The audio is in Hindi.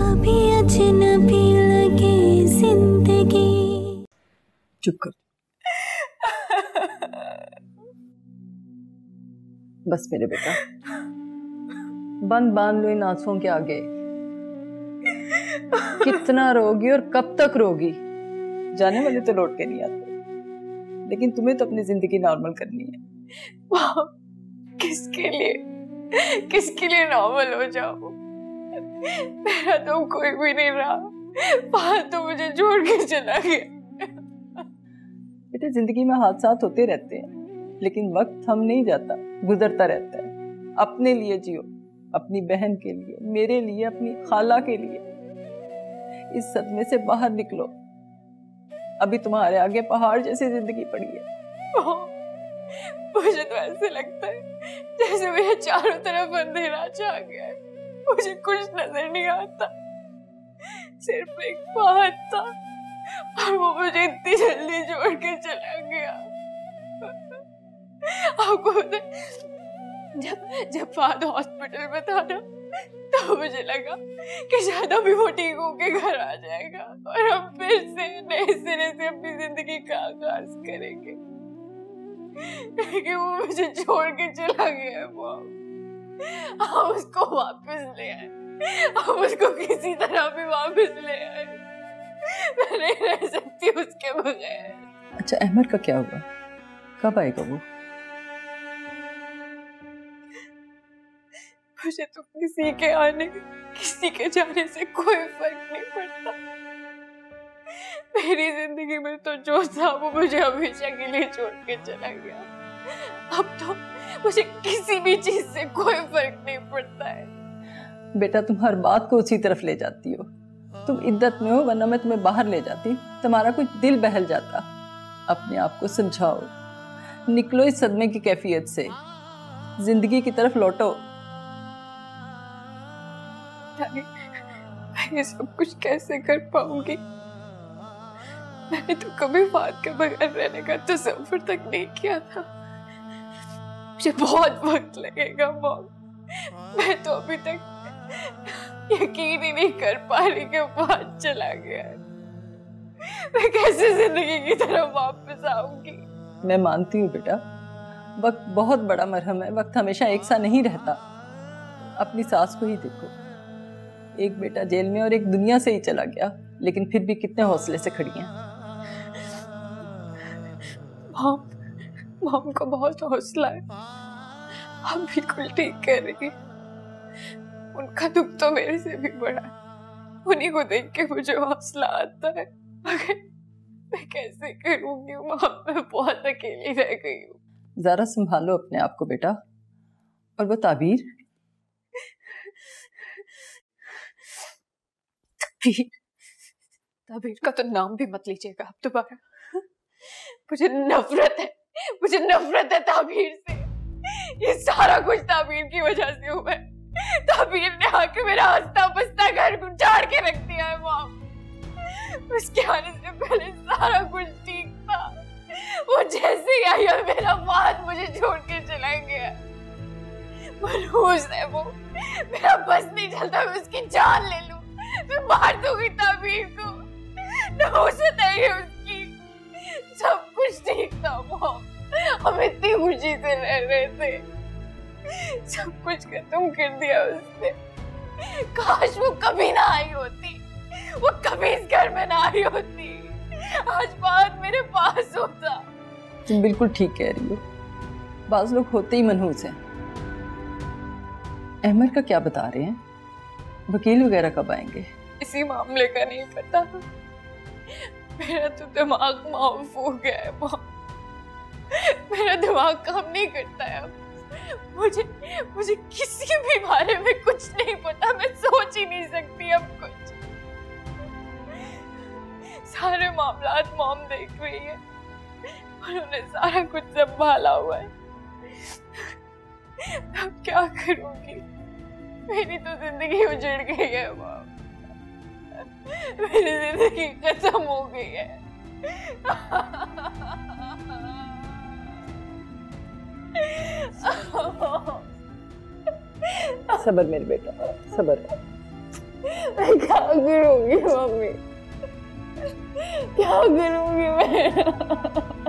अभी अजनबी लगे जिंदगी। चुप कर। बस मेरे बेटा, बांध लो इन आंसुओं के आगे। कितना रोगी और कब तक रोगी? जाने वाले तो लौट के नहीं आते, लेकिन तुम्हें तो अपनी जिंदगी नॉर्मल करनी है। किसके लिए नॉर्मल हो जाऊं? मेरा तो कोई भी नहीं रहा, बाहर तो मुझे छोड़ के चला गया। बेटे, जिंदगी में हादसात होते रहते हैं, लेकिन वक्त थम नहीं जाता, गुजरता रहता है। अपने लिए जियो, अपनी बहन के लिए, मेरे लिए, अपनी खाला के लिए। इस सदमे से बाहर निकलो। अभी तुम्हारे आगे पहाड़ जैसी जिंदगी पड़ी है। मुझे तो ऐसे लगता है जैसे मेरे चारों तरफ अंधेरा छा गया है। मुझे कुछ नजर नहीं आता, सिर्फ एक बात था और वो मुझे इतनी जल्दी छोड़ के चला गया। आपको पता है, जब फादर हॉस्पिटल में था ना, तो मुझे लगा कि शायद अभी वो ठीक होके घर आ जाएगा और हम फिर से नए सिरे से अपनी जिंदगी का आगाज करेंगे। लेकिन वो मुझे छोड़ के चला गया है। मॉम, हम उसको वापस ले आए, हम उसको किसी तरह भी वापस ले आए। मैं नहीं रह सकती उसके बगैर। अच्छा, अहमद का क्या हुआ? कब आएगा वो? मुझे तो किसी के आने किसी के जाने से कोई फर्क नहीं पड़ता। मेरी जिंदगी में तो जो था वो मुझे हमेशा के लिए छोड़ के चला गया। अब तो मुझे किसी भी चीज से कोई फर्क नहीं पड़ता है। बेटा, तुम हर बात को उसी तरफ ले जाती हो। तुम इद्दत में हो, वरना मैं तुम्हें बाहर ले जाती, तुम्हारा कुछ दिल बहल जाता। अपने आप को समझाओ, निकलो इस सदमे की कैफियत से, जिंदगी की तरफ लौटो। मैं ये सब कुछ कैसे कर पाऊंगी? मैंने तो कभी फाद के बगैर रहने का तसव्वुर तक नहीं किया था। मुझे बहुत वक्त लगेगा मॉम। मैं तो अभी तक यकीन ही नहीं कर पा रही कि फाद चला गया है। मैं कैसे जिंदगी की तरफ वापस आऊंगी? मैं मानती हूँ बेटा, वक्त बहुत बड़ा मरहम है। वक्त हमेशा एक सा नहीं रहता। अपनी सास को ही देखो, एक बेटा जेल में और एक दुनिया से ही चला गया, लेकिन फिर भी कितने हौसले से खड़ी हैं। मॉम को बहुत हौसला है, आप बिल्कुल ठीक कह रही हैं। उनका दुख तो मेरे से भी बड़ा है। उन्हीं को देख के मुझे हौसला आता है। मगर मैं कैसे करूंगी मॉम? मैं बहुत अकेली रह गई हूँ। जरा संभालो अपने आप को बेटा। और वो ताबीर ताबीर का तो नाम भी मत लीजिएगा आप दोबारा। मुझे नफरत है ताबीर से। ये सारा कुछ ताबीर की वजह से हुआ है। ताबीर ने आके मेरा हंसता बसता घर उजाड़ के रख दिया है मॉम। उसके आने से पहले सारा कुछ ठीक था। वो जैसे ही आई और मेरा फाद मुझे छोड़ के चला गया। मनहूस है वो, मेरा बस नहीं चलता मैं उसकी जान ले लूं। मैं मार दूंगी ताबीर को। नहुसत है उसकी। सब कुछ ठीक था मॉम, हम इतनी खुशी से रह रहे थे। सब कुछ खत्म कर दिया उसने। काश वो कभी ना आई होती, वो कभी इस घर में ना आई होती। आज बात मेरे पास होता। तुम बिल्कुल ठीक कह रही हो। बाज लोग होते ही मनहूस हैं। अहमद का क्या बता रहे हैं? वकील वगैरह कब आएंगे? इसी मामले का नहीं पता। मेरा तो दिमाग माफ हो गया है मॉम। मेरा दिमाग काम नहीं करता है अब। मुझे किसी भी बारे में कुछ नहीं पता। मैं सोच ही नहीं सकती अब कुछ। सारे मामलात मॉम देख रही है। उन्होंने सारा कुछ संभाला हुआ है। अब क्या करूंगी? मेरी तो जिंदगी उजड़ गई है मॉम। मेरी जिंदगी खत्म हो गई है। सब्र मेरे बेटा, सब्र। मैं क्या करूंगी मम्मी, क्या करूंगी मैं?